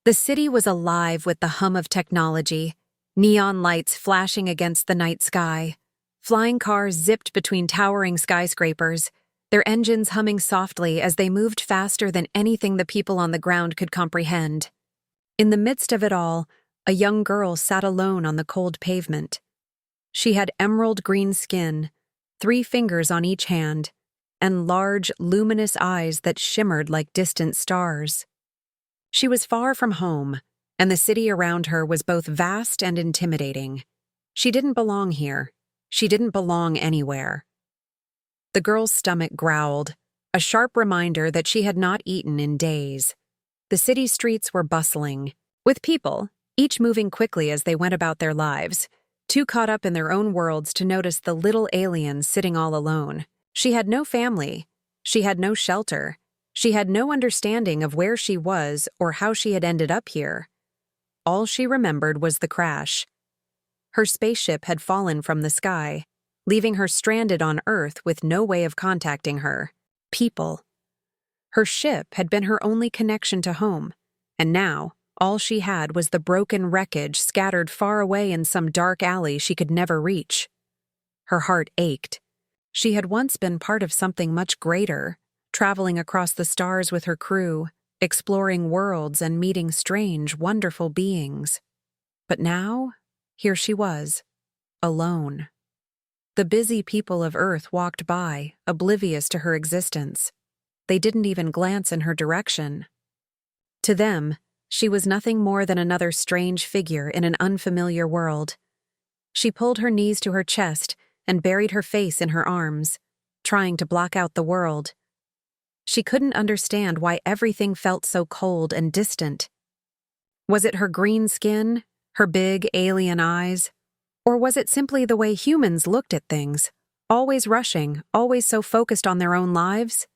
The city was alive with the hum of technology, neon lights flashing against the night sky. Flying cars zipped between towering skyscrapers, their engines humming softly as they moved faster than anything the people on the ground could comprehend. In the midst of it all, a young girl sat alone on the cold pavement. She had emerald green skin, 3 fingers on each hand, and large, luminous eyes that shimmered like distant stars. She was far from home, and the city around her was both vast and intimidating. She didn't belong here. She didn't belong anywhere. The girl's stomach growled, a sharp reminder that she had not eaten in days. The city streets were bustling, with people, each moving quickly as they went about their lives, too caught up in their own worlds to notice the little alien sitting all alone. She had no family. She had no shelter. She had no understanding of where she was or how she had ended up here. All she remembered was the crash. Her spaceship had fallen from the sky, leaving her stranded on Earth with no way of contacting her. People. Her ship had been her only connection to home, and now all she had was the broken wreckage scattered far away in some dark alley she could never reach. Her heart ached. She had once been part of something much greater, traveling across the stars with her crew, exploring worlds and meeting strange, wonderful beings. But now, here she was, alone. The busy people of Earth walked by, oblivious to her existence. They didn't even glance in her direction. To them, she was nothing more than another strange figure in an unfamiliar world. She pulled her knees to her chest and buried her face in her arms, trying to block out the world. She couldn't understand why everything felt so cold and distant. Was it her green skin, her big alien eyes, or was it simply the way humans looked at things, always rushing, always so focused on their own lives?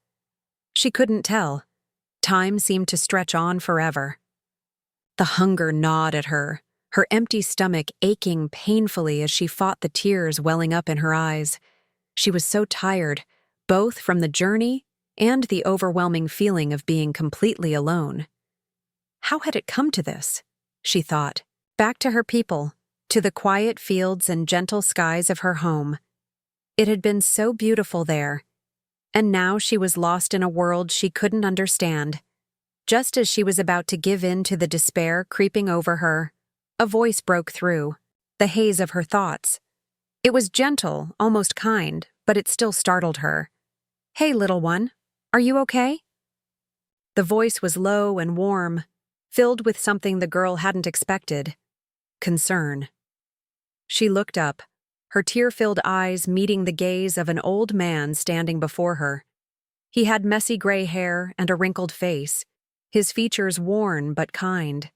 She couldn't tell. Time seemed to stretch on forever. The hunger gnawed at her, her empty stomach aching painfully as she fought the tears welling up in her eyes. She was so tired, both from the journey and the overwhelming feeling of being completely alone. How had it come to this? She thought. Back to her people, to the quiet fields and gentle skies of her home. It had been so beautiful there, and now she was lost in a world she couldn't understand. Just as she was about to give in to the despair creeping over her, a voice broke through, the haze of her thoughts. It was gentle, almost kind, but it still startled her. "Hey, little one, are you okay?" The voice was low and warm, filled with something the girl hadn't expected: concern. She looked up, her tear-filled eyes meeting the gaze of an old man standing before her. He had messy gray hair and a wrinkled face, his features worn but kind.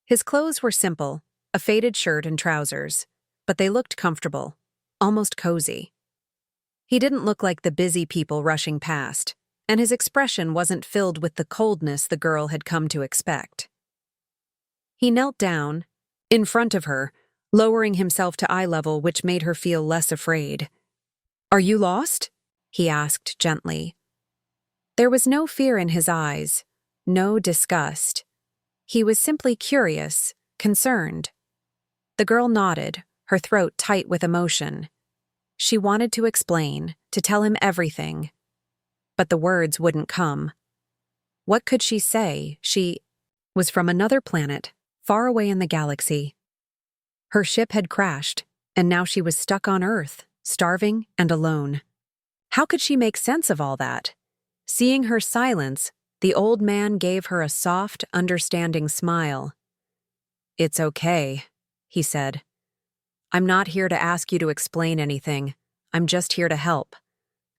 His clothes were simple, a faded shirt and trousers, but they looked comfortable, almost cozy. He didn't look like the busy people rushing past, and his expression wasn't filled with the coldness the girl had come to expect. He knelt down, in front of her, lowering himself to eye level, which made her feel less afraid. "Are you lost?" he asked gently. There was no fear in his eyes, no disgust. He was simply curious, concerned. The girl nodded, her throat tight with emotion. She wanted to explain, to tell him everything. But the words wouldn't come. What could she say? She was from another planet, far away in the galaxy. Her ship had crashed, and now she was stuck on Earth, starving and alone. How could she make sense of all that? Seeing her silence, the old man gave her a soft, understanding smile. "It's okay," he said. "I'm not here to ask you to explain anything. I'm just here to help.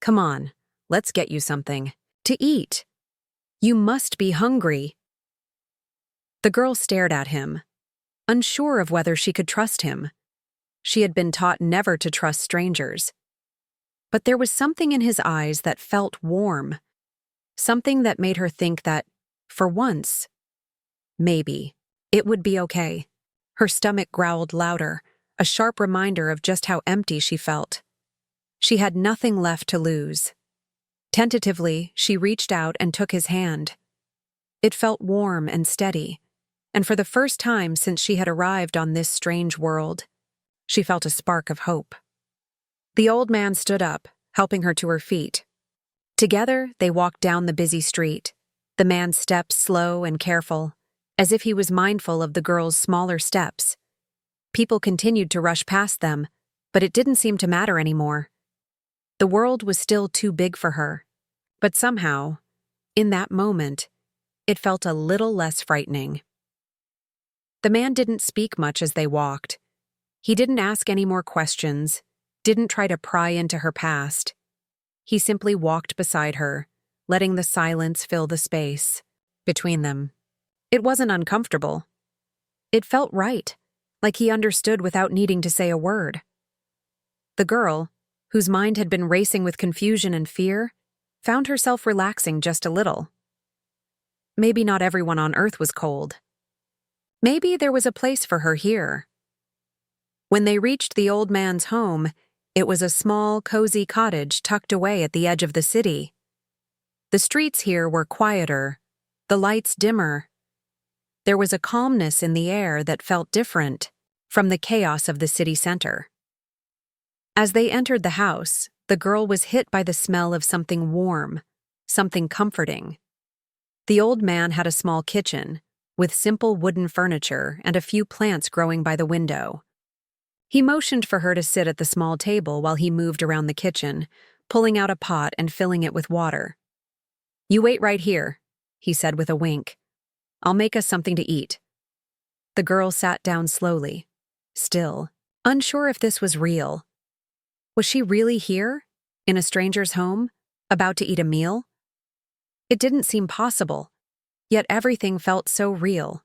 Come on, let's get you something to eat. You must be hungry." The girl stared at him, unsure of whether she could trust him. She had been taught never to trust strangers. But there was something in his eyes that felt warm, something that made her think that, for once, maybe, it would be okay. Her stomach growled louder, a sharp reminder of just how empty she felt. She had nothing left to lose. Tentatively, she reached out and took his hand. It felt warm and steady, and for the first time since she had arrived on this strange world, she felt a spark of hope. The old man stood up, helping her to her feet. Together, they walked down the busy street, the man's steps slow and careful, as if he was mindful of the girl's smaller steps. People continued to rush past them, but it didn't seem to matter anymore. The world was still too big for her, but somehow, in that moment, it felt a little less frightening. The man didn't speak much as they walked. He didn't ask any more questions, didn't try to pry into her past. He simply walked beside her, letting the silence fill the space between them. It wasn't uncomfortable. It felt right, like he understood without needing to say a word. The girl, whose mind had been racing with confusion and fear, found herself relaxing just a little. Maybe not everyone on Earth was cold. Maybe there was a place for her here. When they reached the old man's home, it was a small, cozy cottage tucked away at the edge of the city. The streets here were quieter, the lights dimmer. There was a calmness in the air that felt different from the chaos of the city center. As they entered the house, the girl was hit by the smell of something warm, something comforting. The old man had a small kitchen, with simple wooden furniture and a few plants growing by the window. He motioned for her to sit at the small table while he moved around the kitchen, pulling out a pot and filling it with water. "You wait right here," he said with a wink. "I'll make us something to eat." The girl sat down slowly, still, unsure if this was real. Was she really here, in a stranger's home, about to eat a meal? It didn't seem possible, yet everything felt so real.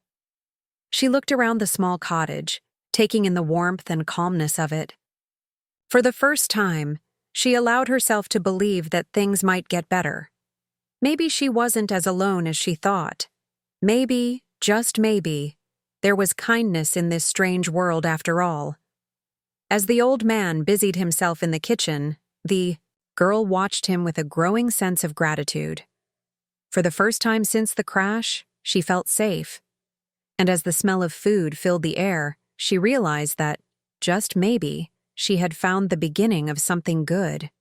She looked around the small cottage, taking in the warmth and calmness of it. For the first time, she allowed herself to believe that things might get better. Maybe she wasn't as alone as she thought. Maybe, just maybe, there was kindness in this strange world after all. As the old man busied himself in the kitchen, the girl watched him with a growing sense of gratitude. For the first time since the crash, she felt safe. And as the smell of food filled the air, she realized that, just maybe, she had found the beginning of something good.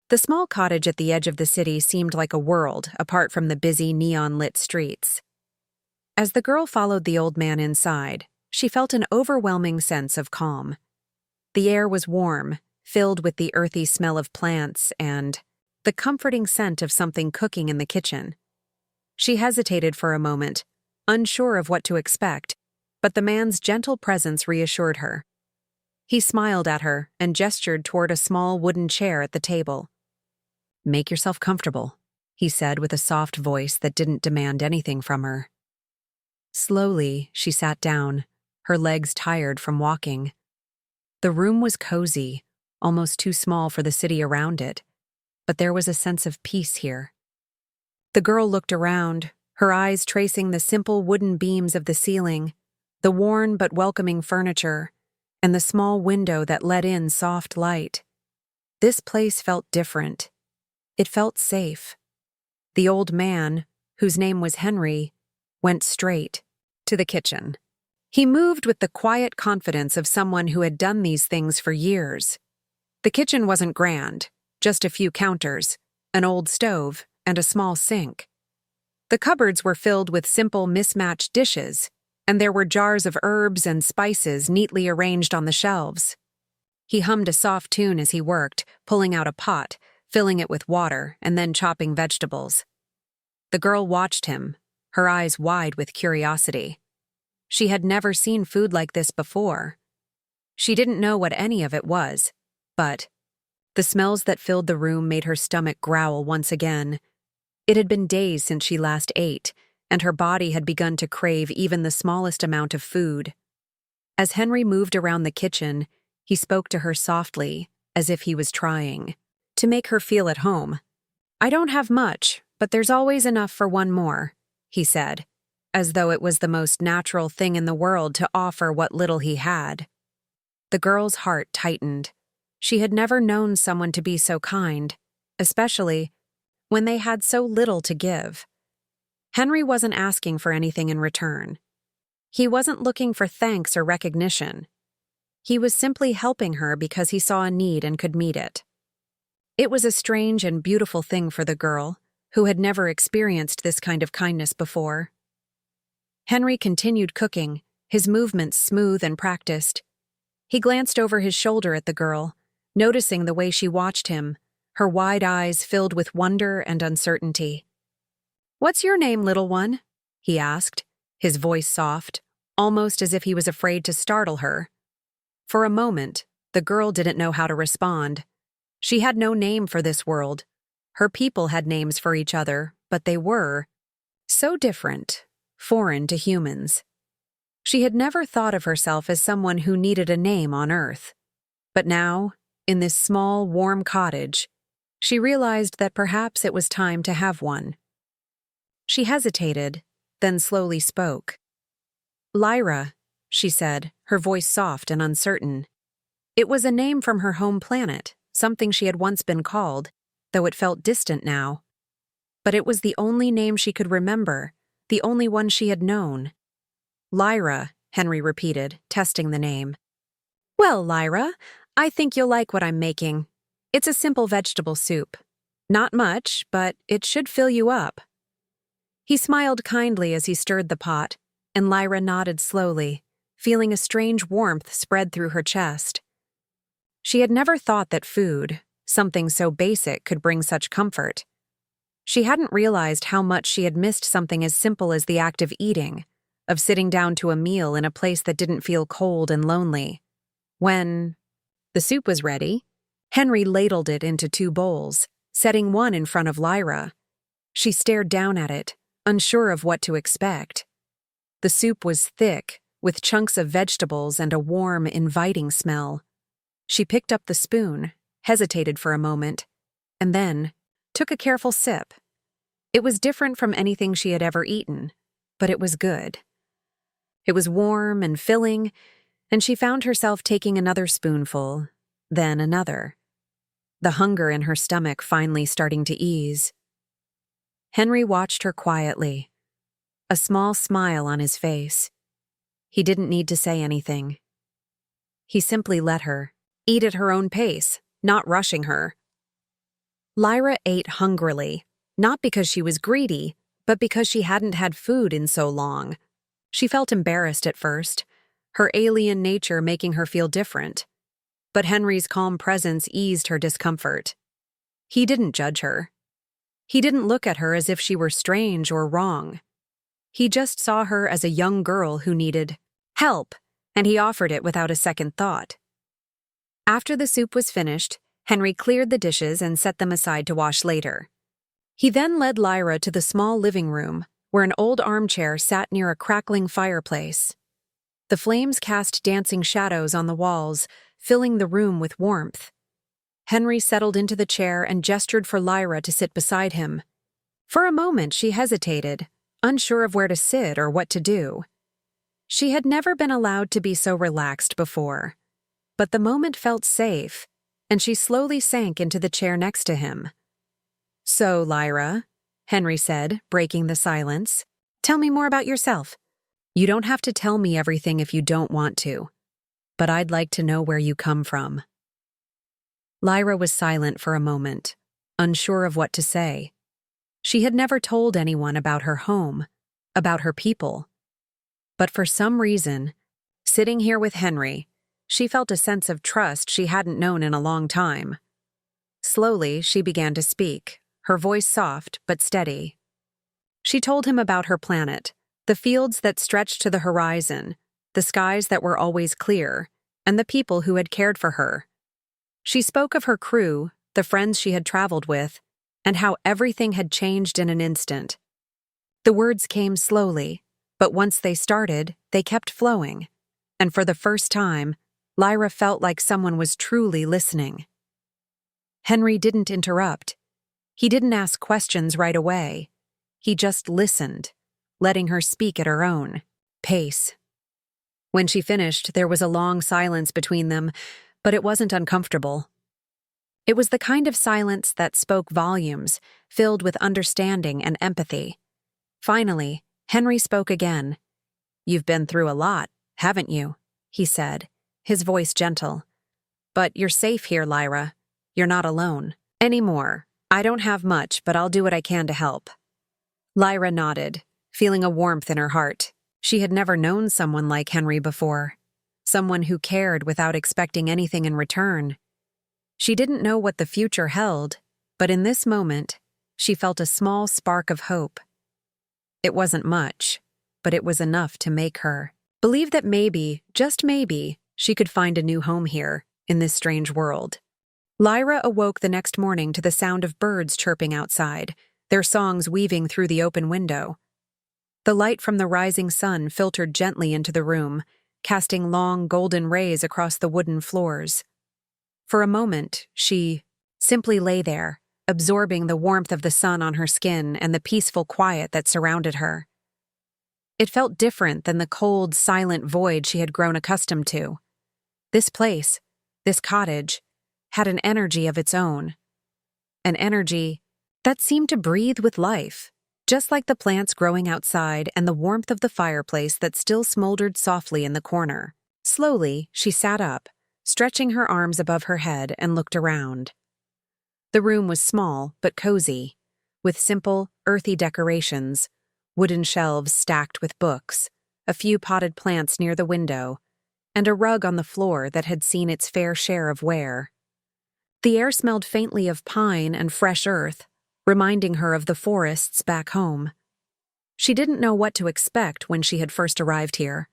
The small cottage at the edge of the city seemed like a world apart from the busy neon-lit streets. As the girl followed the old man inside, she felt an overwhelming sense of calm. The air was warm, filled with the earthy smell of plants and the comforting scent of something cooking in the kitchen. She hesitated for a moment, unsure of what to expect, but the man's gentle presence reassured her. He smiled at her and gestured toward a small wooden chair at the table. "Make yourself comfortable," he said with a soft voice that didn't demand anything from her. Slowly, she sat down, her legs tired from walking. The room was cozy, almost too small for the city around it, but there was a sense of peace here. The girl looked around, her eyes tracing the simple wooden beams of the ceiling, the worn but welcoming furniture, and the small window that let in soft light. This place felt different. It felt safe. The old man, whose name was Henry, went straight to the kitchen. He moved with the quiet confidence of someone who had done these things for years. The kitchen wasn't grand, just a few counters, an old stove, and a small sink. The cupboards were filled with simple mismatched dishes, and there were jars of herbs and spices neatly arranged on the shelves. He hummed a soft tune as he worked, pulling out a pot, filling it with water, and then chopping vegetables. The girl watched him, her eyes wide with curiosity. She had never seen food like this before. She didn't know what any of it was, but the smells that filled the room made her stomach growl once again. It had been days since she last ate, and her body had begun to crave even the smallest amount of food. As Henry moved around the kitchen, he spoke to her softly, as if he was trying to make her feel at home. "I don't have much, but there's always enough for one more," he said, as though it was the most natural thing in the world to offer what little he had. The girl's heart tightened. She had never known someone to be so kind, especially when they had so little to give. Henry wasn't asking for anything in return. He wasn't looking for thanks or recognition. He was simply helping her because he saw a need and could meet it. It was a strange and beautiful thing for the girl, who had never experienced this kind of kindness before. Henry continued cooking, his movements smooth and practiced. He glanced over his shoulder at the girl, noticing the way she watched him, her wide eyes filled with wonder and uncertainty. "What's your name, little one?" he asked, his voice soft, almost as if he was afraid to startle her. For a moment, the girl didn't know how to respond. She had no name for this world. Her people had names for each other, but they were so different, foreign to humans. She had never thought of herself as someone who needed a name on Earth. But now, in this small, warm cottage, she realized that perhaps it was time to have one. She hesitated, then slowly spoke. "Lyra," she said, her voice soft and uncertain. It was a name from her home planet, something she had once been called, though it felt distant now. But it was the only name she could remember, the only one she had known. "Lyra," Henry repeated, testing the name. "Well, Lyra, I think you'll like what I'm making. It's a simple vegetable soup. Not much, but it should fill you up." He smiled kindly as he stirred the pot, and Lyra nodded slowly, feeling a strange warmth spread through her chest. She had never thought that food, something so basic, could bring such comfort. She hadn't realized how much she had missed something as simple as the act of eating, of sitting down to a meal in a place that didn't feel cold and lonely. When the soup was ready, Henry ladled it into 2 bowls, setting one in front of Lyra. She stared down at it, unsure of what to expect. The soup was thick, with chunks of vegetables and a warm, inviting smell. She picked up the spoon, hesitated for a moment, and then took a careful sip. It was different from anything she had ever eaten, but it was good. It was warm and filling, and she found herself taking another spoonful, then another. The hunger in her stomach finally starting to ease. Henry watched her quietly, a small smile on his face. He didn't need to say anything. He simply let her eat at her own pace, not rushing her. Lyra ate hungrily, not because she was greedy, but because she hadn't had food in so long. She felt embarrassed at first, her alien nature making her feel different. But Henry's calm presence eased her discomfort. He didn't judge her. He didn't look at her as if she were strange or wrong. He just saw her as a young girl who needed help, and he offered it without a second thought. After the soup was finished, Henry cleared the dishes and set them aside to wash later. He then led Lyra to the small living room, where an old armchair sat near a crackling fireplace. The flames cast dancing shadows on the walls, filling the room with warmth. Henry settled into the chair and gestured for Lyra to sit beside him. For a moment she hesitated, unsure of where to sit or what to do. She had never been allowed to be so relaxed before. But the moment felt safe, and she slowly sank into the chair next to him. "So, Lyra," Henry said, breaking the silence, "tell me more about yourself. You don't have to tell me everything if you don't want to, but I'd like to know where you come from." Lyra was silent for a moment, unsure of what to say. She had never told anyone about her home, about her people. But for some reason, sitting here with Henry, she felt a sense of trust she hadn't known in a long time. Slowly, she began to speak, her voice soft but steady. She told him about her planet, the fields that stretched to the horizon, the skies that were always clear, and the people who had cared for her. She spoke of her crew, the friends she had traveled with, and how everything had changed in an instant. The words came slowly, but once they started, they kept flowing, and for the first time, Lyra felt like someone was truly listening. Henry didn't interrupt. He didn't ask questions right away. He just listened, letting her speak at her own pace. When she finished, there was a long silence between them, but it wasn't uncomfortable. It was the kind of silence that spoke volumes, filled with understanding and empathy. Finally, Henry spoke again. "You've been through a lot, haven't you?" he said, his voice gentle. "But you're safe here, Lyra. You're not alone. Anymore. I don't have much, but I'll do what I can to help." Lyra nodded, feeling a warmth in her heart. She had never known someone like Henry before. Someone who cared without expecting anything in return. She didn't know what the future held, but in this moment, she felt a small spark of hope. It wasn't much, but it was enough to make her believe that maybe, just maybe, she could find a new home here, in this strange world. Lyra awoke the next morning to the sound of birds chirping outside, their songs weaving through the open window. The light from the rising sun filtered gently into the room, casting long golden rays across the wooden floors. For a moment, she simply lay there, absorbing the warmth of the sun on her skin and the peaceful quiet that surrounded her. It felt different than the cold, silent void she had grown accustomed to. This place, this cottage, had an energy of its own. An energy that seemed to breathe with life, just like the plants growing outside and the warmth of the fireplace that still smoldered softly in the corner. Slowly, she sat up, stretching her arms above her head and looked around. The room was small but cozy, with simple, earthy decorations, wooden shelves stacked with books, a few potted plants near the window, and a rug on the floor that had seen its fair share of wear. The air smelled faintly of pine and fresh earth, reminding her of the forests back home. She didn't know what to expect when she had first arrived here.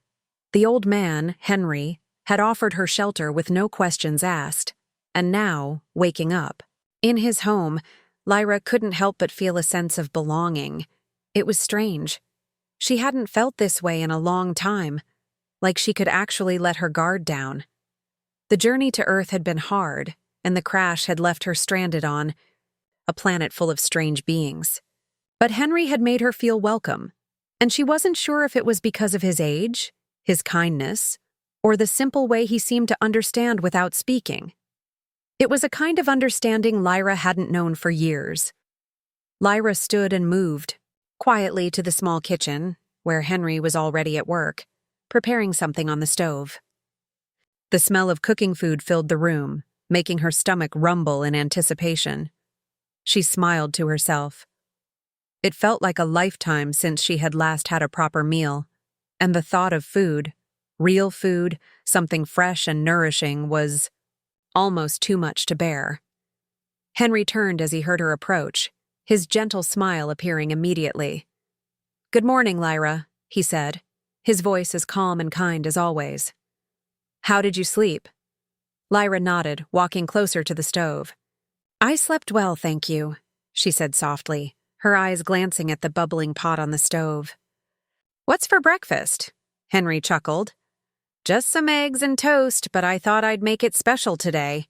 The old man, Henry, had offered her shelter with no questions asked, and now, waking up, in his home, Lyra couldn't help but feel a sense of belonging. It was strange. She hadn't felt this way in a long time, like she could actually let her guard down. The journey to Earth had been hard, and the crash had left her stranded on a planet full of strange beings. But Henry had made her feel welcome, and she wasn't sure if it was because of his age, his kindness, or the simple way he seemed to understand without speaking. It was a kind of understanding Lyra hadn't known for years. Lyra stood and moved, quietly to the small kitchen, where Henry was already at work, preparing something on the stove. The smell of cooking food filled the room, making her stomach rumble in anticipation. She smiled to herself. It felt like a lifetime since she had last had a proper meal, and the thought of food, real food, something fresh and nourishing, was almost too much to bear. Henry turned as he heard her approach, his gentle smile appearing immediately. "Good morning, Lyra," he said, his voice as calm and kind as always. "How did you sleep?" Lyra nodded, walking closer to the stove. "I slept well, thank you," she said softly, her eyes glancing at the bubbling pot on the stove. "What's for breakfast?" Henry chuckled. "Just some eggs and toast, but I thought I'd make it special today."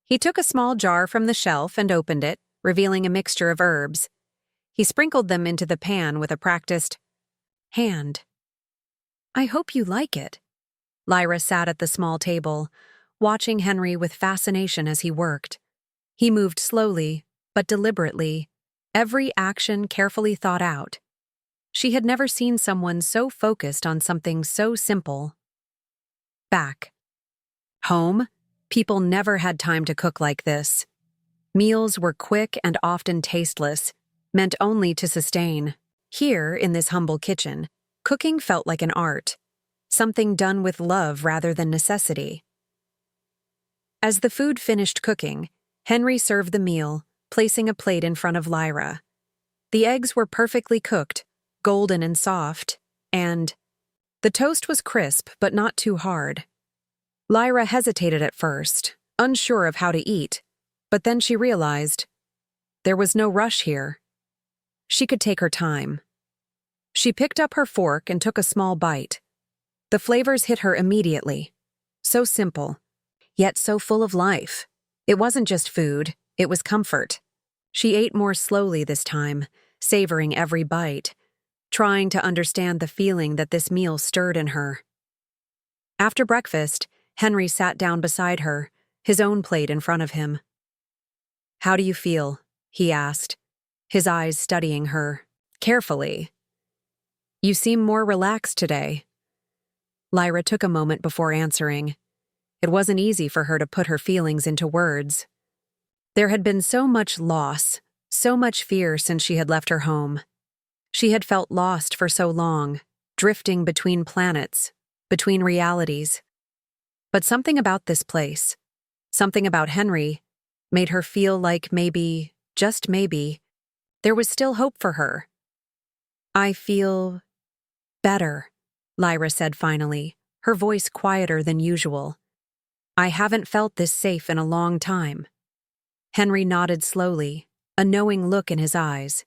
He took a small jar from the shelf and opened it, revealing a mixture of herbs. He sprinkled them into the pan with a practiced hand. "I hope you like it." Lyra sat at the small table, watching Henry with fascination as he worked. He moved slowly, but deliberately, every action carefully thought out. She had never seen someone so focused on something so simple. Back home, people never had time to cook like this. Meals were quick and often tasteless, meant only to sustain. Here, in this humble kitchen, cooking felt like an art, something done with love rather than necessity. As the food finished cooking, Henry served the meal, placing a plate in front of Lyra. The eggs were perfectly cooked, golden and soft, and the toast was crisp but not too hard. Lyra hesitated at first, unsure of how to eat, but then she realized there was no rush here. She could take her time. She picked up her fork and took a small bite. The flavors hit her immediately. So simple, yet so full of life. It wasn't just food, it was comfort. She ate more slowly this time, savoring every bite, trying to understand the feeling that this meal stirred in her. After breakfast, Henry sat down beside her, his own plate in front of him. "How do you feel?" he asked, his eyes studying her carefully. "You seem more relaxed today. Lyra took a moment before answering. It wasn't easy for her to put her feelings into words. There had been so much loss, so much fear since she had left her home. She had felt lost for so long, drifting between planets, between realities. But something about this place, something about Henry, made her feel like maybe, just maybe, there was still hope for her. "I feel better," Lyra said finally, her voice quieter than usual. "I haven't felt this safe in a long time." Henry nodded slowly, a knowing look in his eyes.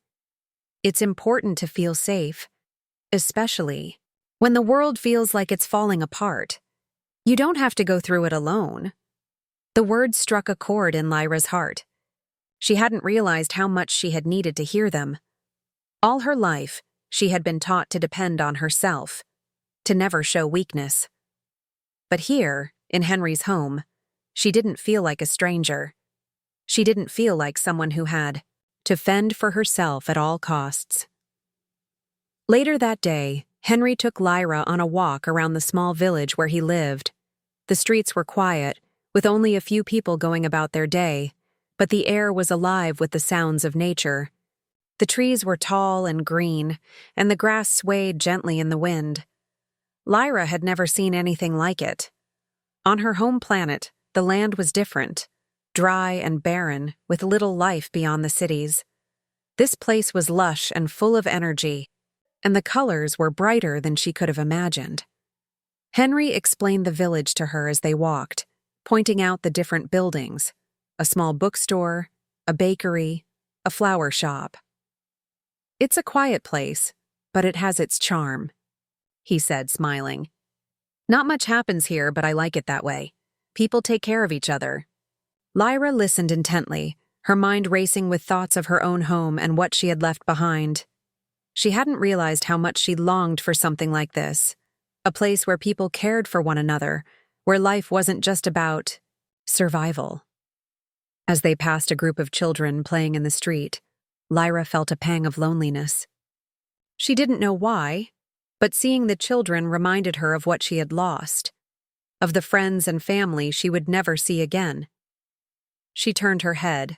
"It's important to feel safe, especially when the world feels like it's falling apart. You don't have to go through it alone." The words struck a chord in Lyra's heart. She hadn't realized how much she had needed to hear them. All her life, she had been taught to depend on herself, to never show weakness. But here, in Henry's home, she didn't feel like a stranger. She didn't feel like someone who had to fend for herself at all costs. Later that day, Henry took Lyra on a walk around the small village where he lived. The streets were quiet, with only a few people going about their day, but the air was alive with the sounds of nature. The trees were tall and green, and the grass swayed gently in the wind. Lyra had never seen anything like it. On her home planet, the land was different, dry and barren, with little life beyond the cities. This place was lush and full of energy, and the colors were brighter than she could have imagined. Henry explained the village to her as they walked, pointing out the different buildings: a small bookstore, a bakery, a flower shop. "It's a quiet place, but it has its charm," he said, smiling. "Not much happens here, but I like it that way. People take care of each other." Lyra listened intently, her mind racing with thoughts of her own home and what she had left behind. She hadn't realized how much she longed for something like this, a place where people cared for one another, where life wasn't just about survival. As they passed a group of children playing in the street, Lyra felt a pang of loneliness. She didn't know why, but seeing the children reminded her of what she had lost, of the friends and family she would never see again. She turned her head,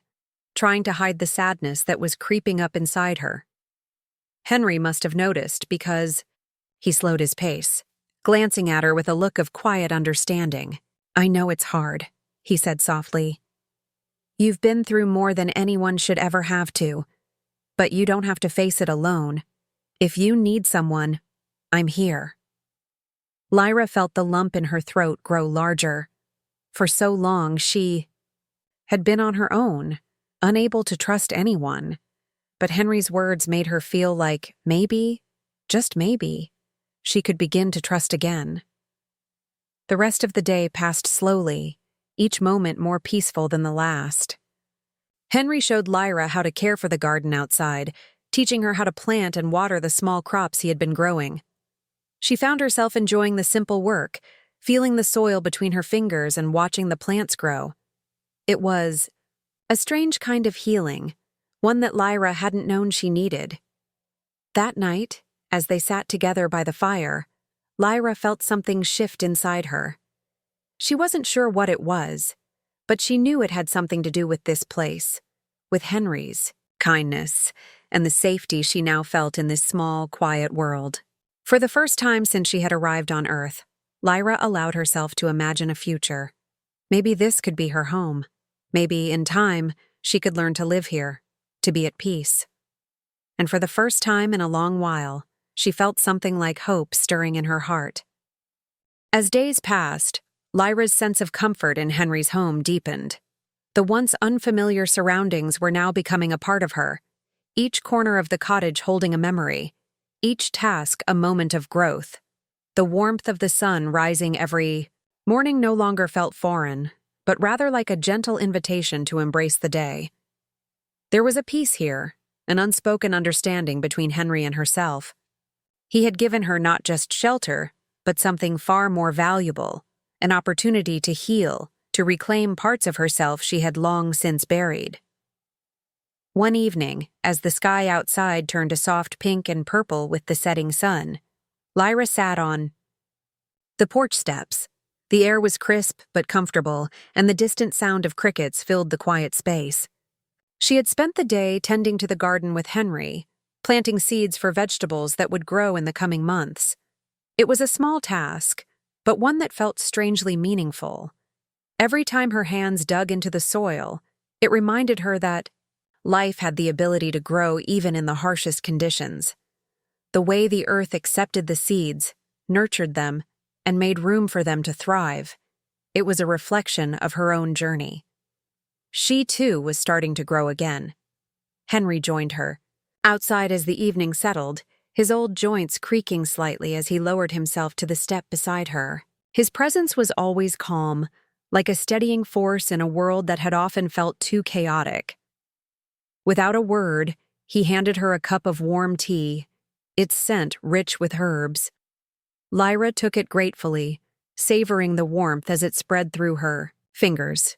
trying to hide the sadness that was creeping up inside her. Henry must have noticed because he slowed his pace, glancing at her with a look of quiet understanding. "I know it's hard," he said softly. "You've been through more than anyone should ever have to, but you don't have to face it alone. If you need someone, I'm here." Lyra felt the lump in her throat grow larger. For so long, she had been on her own, unable to trust anyone. But Henry's words made her feel like maybe, just maybe, she could begin to trust again. The rest of the day passed slowly, each moment more peaceful than the last. Henry showed Lyra how to care for the garden outside, teaching her how to plant and water the small crops he had been growing. She found herself enjoying the simple work, feeling the soil between her fingers and watching the plants grow. It was a strange kind of healing, one that Lyra hadn't known she needed. That night, as they sat together by the fire, Lyra felt something shift inside her. She wasn't sure what it was, but she knew it had something to do with this place, with Henry's kindness, and the safety she now felt in this small, quiet world. For the first time since she had arrived on Earth, Lyra allowed herself to imagine a future. Maybe this could be her home. Maybe, in time, she could learn to live here, to be at peace. And for the first time in a long while, she felt something like hope stirring in her heart. As days passed, Lyra's sense of comfort in Henry's home deepened. The once unfamiliar surroundings were now becoming a part of her, each corner of the cottage holding a memory, each task a moment of growth. The warmth of the sun rising every morning no longer felt foreign, but rather like a gentle invitation to embrace the day. There was a peace here, an unspoken understanding between Henry and herself. He had given her not just shelter, but something far more valuable, an opportunity to heal, to reclaim parts of herself she had long since buried. One evening, as the sky outside turned a soft pink and purple with the setting sun, Lyra sat on The porch steps. The air was crisp but comfortable, and the distant sound of crickets filled the quiet space. She had spent the day tending to the garden with Henry, planting seeds for vegetables that would grow in the coming months. It was a small task, but one that felt strangely meaningful. Every time her hands dug into the soil, it reminded her that life had the ability to grow even in the harshest conditions. The way the earth accepted the seeds, nurtured them, and made room for them to thrive, it was a reflection of her own journey. She, too, was starting to grow again. Henry joined her. Outside as the evening settled, his old joints creaking slightly as he lowered himself to the step beside her. His presence was always calm, like a steadying force in a world that had often felt too chaotic. Without a word, he handed her a cup of warm tea, its scent rich with herbs. Lyra took it gratefully, savoring the warmth as it spread through her fingers.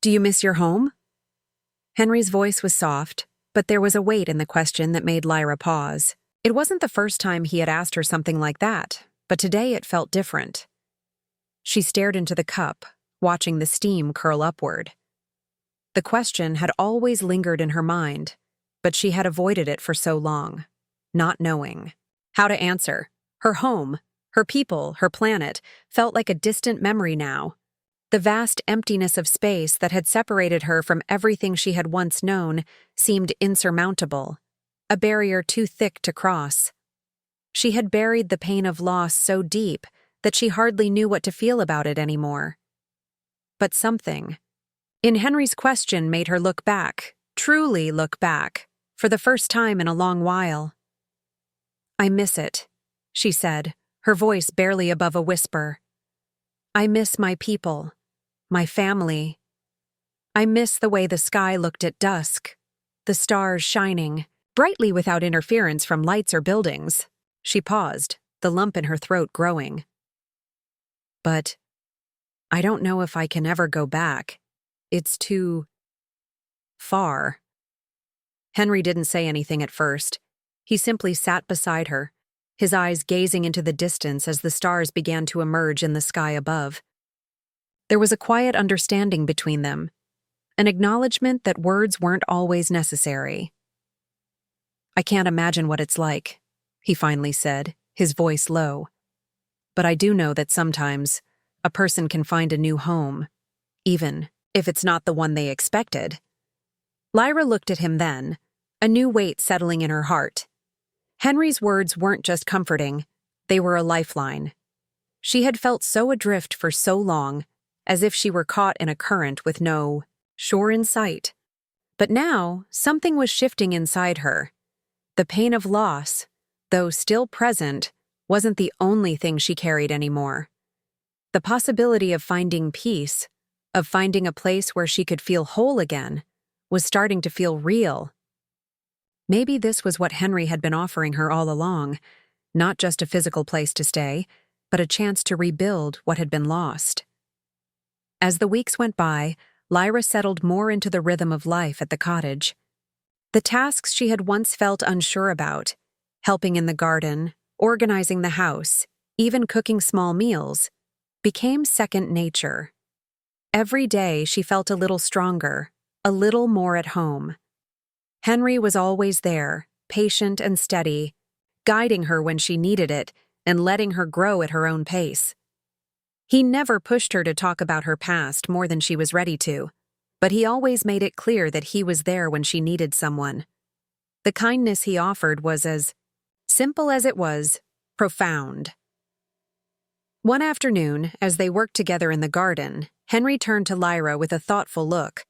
"Do you miss your home?" Henry's voice was soft, but there was a weight in the question that made Lyra pause. It wasn't the first time he had asked her something like that, but today it felt different. She stared into the cup, watching the steam curl upward. The question had always lingered in her mind, but she had avoided it for so long, not knowing how to answer. Her home, her people, her planet, felt like a distant memory now. The vast emptiness of space that had separated her from everything she had once known seemed insurmountable, a barrier too thick to cross. She had buried the pain of loss so deep that she hardly knew what to feel about it anymore. But something in Henry's question made her look back, truly look back, for the first time in a long while. "I miss it," she said, her voice barely above a whisper. "I miss my people, my family. I miss the way the sky looked at dusk, the stars shining, brightly without interference from lights or buildings." She paused, the lump in her throat growing. "But I don't know if I can ever go back. It's too far." Henry didn't say anything at first. He simply sat beside her, his eyes gazing into the distance as the stars began to emerge in the sky above. There was a quiet understanding between them, an acknowledgement that words weren't always necessary. "I can't imagine what it's like," he finally said, his voice low. "But I do know that sometimes a person can find a new home, even if it's not the one they expected." Lyra looked at him then, a new weight settling in her heart. Henry's words weren't just comforting, they were a lifeline. She had felt so adrift for so long, as if she were caught in a current with no shore in sight. But now, something was shifting inside her. The pain of loss, though still present, wasn't the only thing she carried anymore. The possibility of finding peace, of finding a place where she could feel whole again, was starting to feel real. Maybe this was what Henry had been offering her all along, not just a physical place to stay, but a chance to rebuild what had been lost. As the weeks went by, Lyra settled more into the rhythm of life at the cottage. The tasks she had once felt unsure about, helping in the garden, organizing the house, even cooking small meals, became second nature. Every day she felt a little stronger, a little more at home. Henry was always there, patient and steady, guiding her when she needed it and letting her grow at her own pace. He never pushed her to talk about her past more than she was ready to, but he always made it clear that he was there when she needed someone. The kindness he offered was as simple as it was profound. One afternoon, as they worked together in the garden, Henry turned to Lyra with a thoughtful look.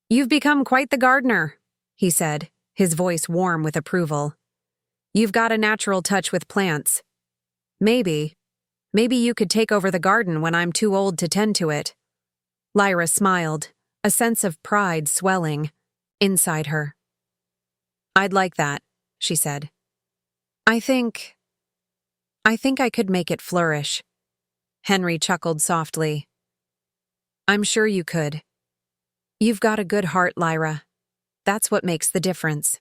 "You've become quite the gardener," he said, his voice warm with approval. "You've got a natural touch with plants. Maybe you could take over the garden when I'm too old to tend to it." Lyra smiled, a sense of pride swelling inside her. "I'd like that," she said. I think I could make it flourish." Henry chuckled softly. "I'm sure you could. You've got a good heart, Lyra. That's what makes the difference."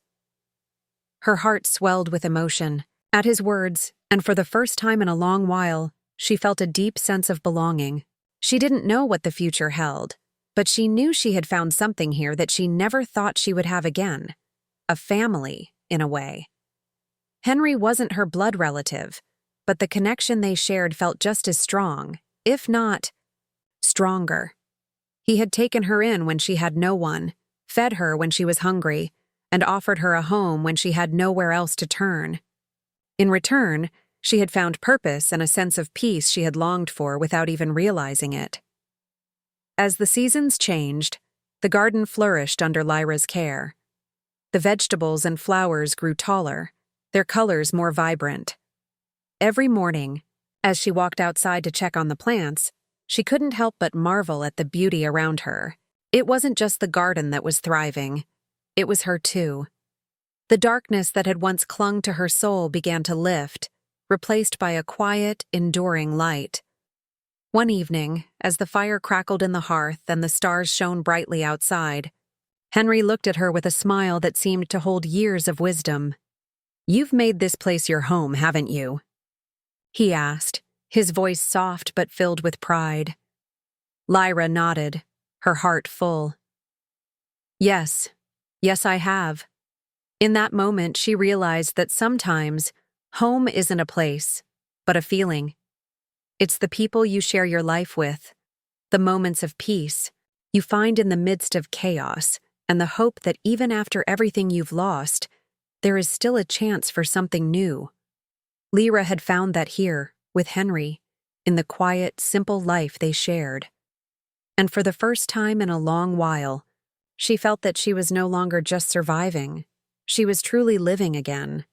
Her heart swelled with emotion at his words, and for the first time in a long while, she felt a deep sense of belonging. She didn't know what the future held, but she knew she had found something here that she never thought she would have again. A family, in a way. Henry wasn't her blood relative, but the connection they shared felt just as strong, if not stronger. He had taken her in when she had no one, fed her when she was hungry, and offered her a home when she had nowhere else to turn. In return, she had found purpose and a sense of peace she had longed for without even realizing it. As the seasons changed, the garden flourished under Lyra's care. The vegetables and flowers grew taller, their colors more vibrant. Every morning, as she walked outside to check on the plants, she couldn't help but marvel at the beauty around her. It wasn't just the garden that was thriving, it was her too. The darkness that had once clung to her soul began to lift, replaced by a quiet, enduring light. One evening, as the fire crackled in the hearth and the stars shone brightly outside, Henry looked at her with a smile that seemed to hold years of wisdom. "You've made this place your home, haven't you?" he asked, his voice soft but filled with pride. Lyra nodded, her heart full. Yes, I have." In that moment, she realized that sometimes home isn't a place, but a feeling. It's the people you share your life with, the moments of peace you find in the midst of chaos, and the hope that even after everything you've lost, there is still a chance for something new. Lyra had found that here, with Henry, in the quiet, simple life they shared. And for the first time in a long while, she felt that she was no longer just surviving. She was truly living again.